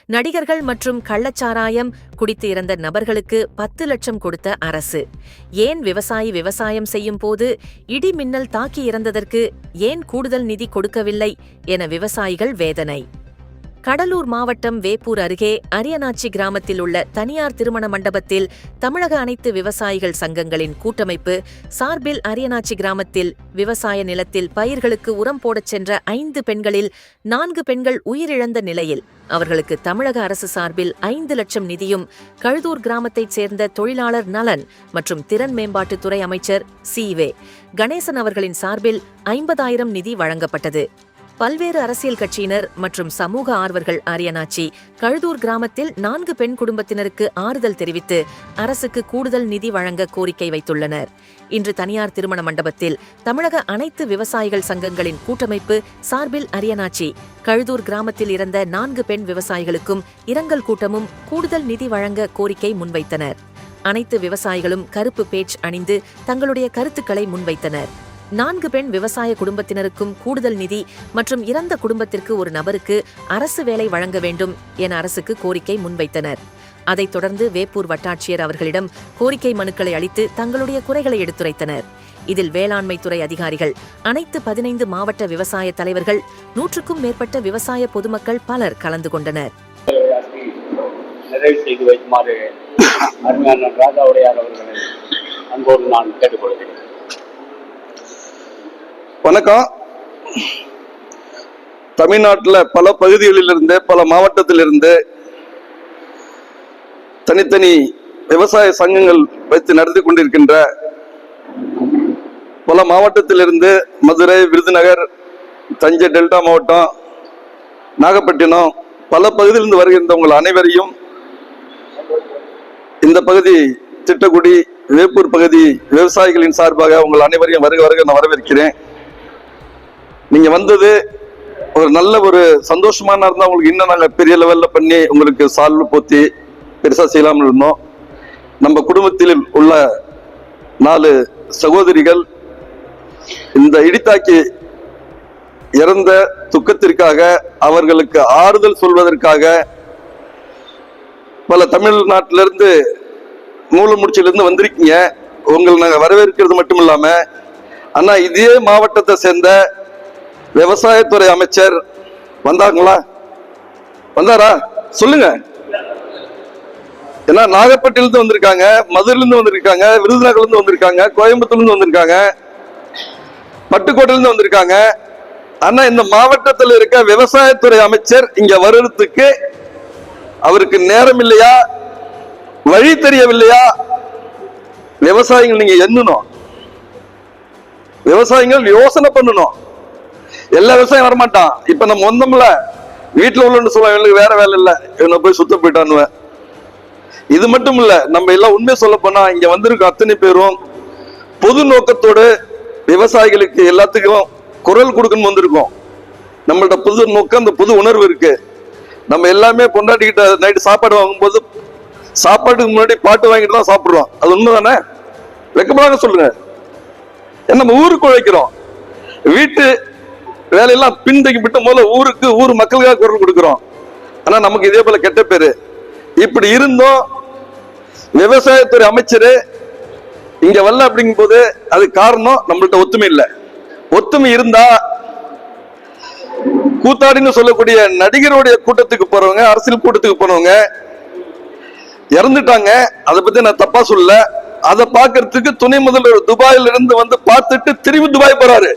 நடிகர்கள் மற்றும் கள்ளச்சாராயம் குடித்து இறந்த நபர்களுக்கு 10 லட்சம் கொடுத்த அரசு. ஏன் விவசாயம் செய்யும் போது இடி மின்னல் தாக்கி இறந்ததற்கு ஏன் கூடுதல் நிதி கொடுக்கவில்லை என விவசாயிகள் வேதனை. கடலூர் மாவட்டம் வேப்பூர் அருகே அரியநாச்சி கிராமத்தில் உள்ள தனியார் திருமண மண்டபத்தில் தமிழக அனைத்து விவசாயிகள் சங்கங்களின் கூட்டமைப்பு சார்பில் அரியநாச்சி கிராமத்தில் விவசாய நிலத்தில் பயிர்களுக்கு உரம் போடச் சென்ற 5 பெண்களில் 4 பெண்கள் உயிரிழந்த நிலையில் அவர்களுக்கு தமிழக அரசு சார்பில் 5 லட்சம் நிதியும் கழுதூர் கிராமத்தைச் சேர்ந்த தொழிலாளர் நலன் மற்றும் திறன் மேம்பாட்டுத்துறை அமைச்சர் சி.வே. கணேசன் அவர்களின் சார்பில் 50,000 நிதி வழங்கப்பட்டது. பல்வேறு அரசியல் கட்சியினர் மற்றும் சமூக ஆர்வர்கள் அரியநாச்சி கழுதூர் கிராமத்தில் 4 பெண் குடும்பத்தினருக்கு ஆறுதல் தெரிவித்து அரசுக்கு கூடுதல் நிதி வழங்க கோரிக்கை வைத்துள்ளனர். இன்று தனியார் திருமண மண்டபத்தில் தமிழக அனைத்து விவசாயிகள் சங்கங்களின் கூட்டமைப்பு சார்பில் அரியநாச்சி கழுதூர் கிராமத்தில் இறந்த 4 பெண் விவசாயிகளுக்கும் இரங்கல் கூட்டமும் கூடுதல் நிதி வழங்க கோரிக்கை முன்வைத்தனர். அனைத்து விவசாயிகளும் கருப்பு பேட்ஜ் அணிந்து தங்களுடைய கருத்துக்களை முன்வைத்தனர். 4 பெண் விவசாய குடும்பத்தினருக்கும் கூடுதல் நிதி மற்றும் இறந்த குடும்பத்திற்கு ஒரு நபருக்கு அரசு வேலை வழங்க வேண்டும் என அரசுக்கு கோரிக்கை முன்வைத்தனர். அதைத் தொடர்ந்து வேப்பூர் வட்டாட்சியர் அவர்களிடம் கோரிக்கை மனுக்களை அளித்து தங்களுடைய குறைகளை எடுத்துரைத்தனர். இதில் வேளாண்மை துறை அதிகாரிகள், அனைத்து 15 மாவட்ட விவசாய தலைவர்கள், 100க்கும் மேற்பட்ட விவசாய பொதுமக்கள் பலர் கலந்து கொண்டனர். வணக்கம். தமிழ்நாட்டில் பல பகுதிகளிலிருந்து பல மாவட்டத்திலிருந்து தனித்தனி விவசாய சங்கங்கள் வைத்து நடத்தி கொண்டிருக்கின்ற பல மாவட்டத்திலிருந்து மதுரை, விருதுநகர், தஞ்சை டெல்டா மாவட்டம், நாகப்பட்டினம் பல பகுதியிலிருந்து வருகின்ற உங்கள் அனைவரையும் இந்த பகுதி திட்டக்குடி வேப்பூர் பகுதி விவசாயிகளின் சார்பாக உங்கள் அனைவரையும் வருக நான் வரவேற்கிறேன். நீங்க வந்தது ஒரு நல்ல ஒரு சந்தோஷமான இருந்தா உங்களுக்கு இன்னும் நாங்கள் பெரிய லெவல்ல பண்ணி உங்களுக்கு சால்வு போத்தி பெருசா செய்யலாம்னு இருந்தோம். நம்ம குடும்பத்தில் உள்ள 4 சகோதரிகள் இந்த இடித்தாக்கி இறந்த துக்கத்திற்காக அவர்களுக்கு ஆறுதல் சொல்வதற்காக பல தமிழ்நாட்டிலிருந்து மூலமுடிச்சிலிருந்து வந்திருக்கீங்க. உங்களை நாங்கள் வரவேற்கிறது மட்டும் இல்லாம ஆனா இதே மாவட்டத்தை சேர்ந்த விவசாயத்துறை அமைச்சர் வந்தாங்களா? வந்தாரா? சொல்லுங்க. ஏன்னா நாகப்பட்டினத்திலிருந்து வந்திருக்காங்க, மதுரையிலிருந்து வந்திருக்காங்க, விருதுநகர்லேருந்து வந்திருக்காங்க, கோயம்புத்தூர்லேருந்து வந்திருக்காங்க, பட்டுக்கோட்டையிலிருந்து வந்திருக்காங்க. ஆனா இந்த மாவட்டத்தில் இருக்க விவசாயத்துறை அமைச்சர் இங்க வருவதற்கு அவருக்கு நேரம் இல்லையா, வழி தெரியவில்லையா? விவசாயிகள் நீங்க எண்ணணும், விவசாயிகள் யோசனை பண்ணணும். எல்லா விவசாயம் வரமாட்டான். இப்ப நம்ம வந்தோம்ல, வீட்டுல உள்ள சொல்லுவேன் இவனுக்கு வேற வேலை இல்லை, இவனை போய் சுத்த போயிட்டான்னு. இது மட்டும் இல்ல, நம்ம எல்லாம் உண்மை சொல்ல போனா இங்க வந்திருக்க அத்தனை பேரும் பொது நோக்கத்தோடு விவசாயிகளுக்கு எல்லாத்துக்கும் குரல் கொடுக்கணும் வந்திருக்கோம். நம்மள்ட்ட புது நோக்கம், அந்த புது உணர்வு இருக்கு. நம்ம எல்லாமே கொண்டாடிக்கிட்ட நைட்டு சாப்பாடு வாங்கும்போது சாப்பாட்டுக்கு முன்னாடி பாட்டு வாங்கிட்டு தான் சாப்பிடுறோம். அது உண்மைதானே? வெக்கப்படாத சொல்லுங்க. ஏன்னா நம்ம ஊருக்கு உழைக்கிறோம், வீட்டு வேலையெல்லாம் பின்தங்கி விட்டு முதல்ல ஊர் மக்களுக்காக குரல் கொடுக்கிறோம். ஆனா நமக்கு இதே போல கெட்ட பேரு. இப்படி இருந்தோம் விவசாயத்துறை அமைச்சரு இங்க வரல அப்படிங்கும் போது அது காரணம் நம்மள்ட்ட ஒத்துமை இல்லை. ஒத்துமை இருந்தா கூத்தாடின்னு சொல்லக்கூடிய நடிகருடைய கூட்டத்துக்கு போறவங்க, அரசியல் கூட்டத்துக்கு போனவங்க இறந்துட்டாங்க. அதை பத்தி நான் தப்பா சொல்லல. அதை பார்க்கறதுக்கு துணை முதல்வர் துபாயில இருந்து வந்து பார்த்துட்டு திரும்பி துபாய் போறாரு.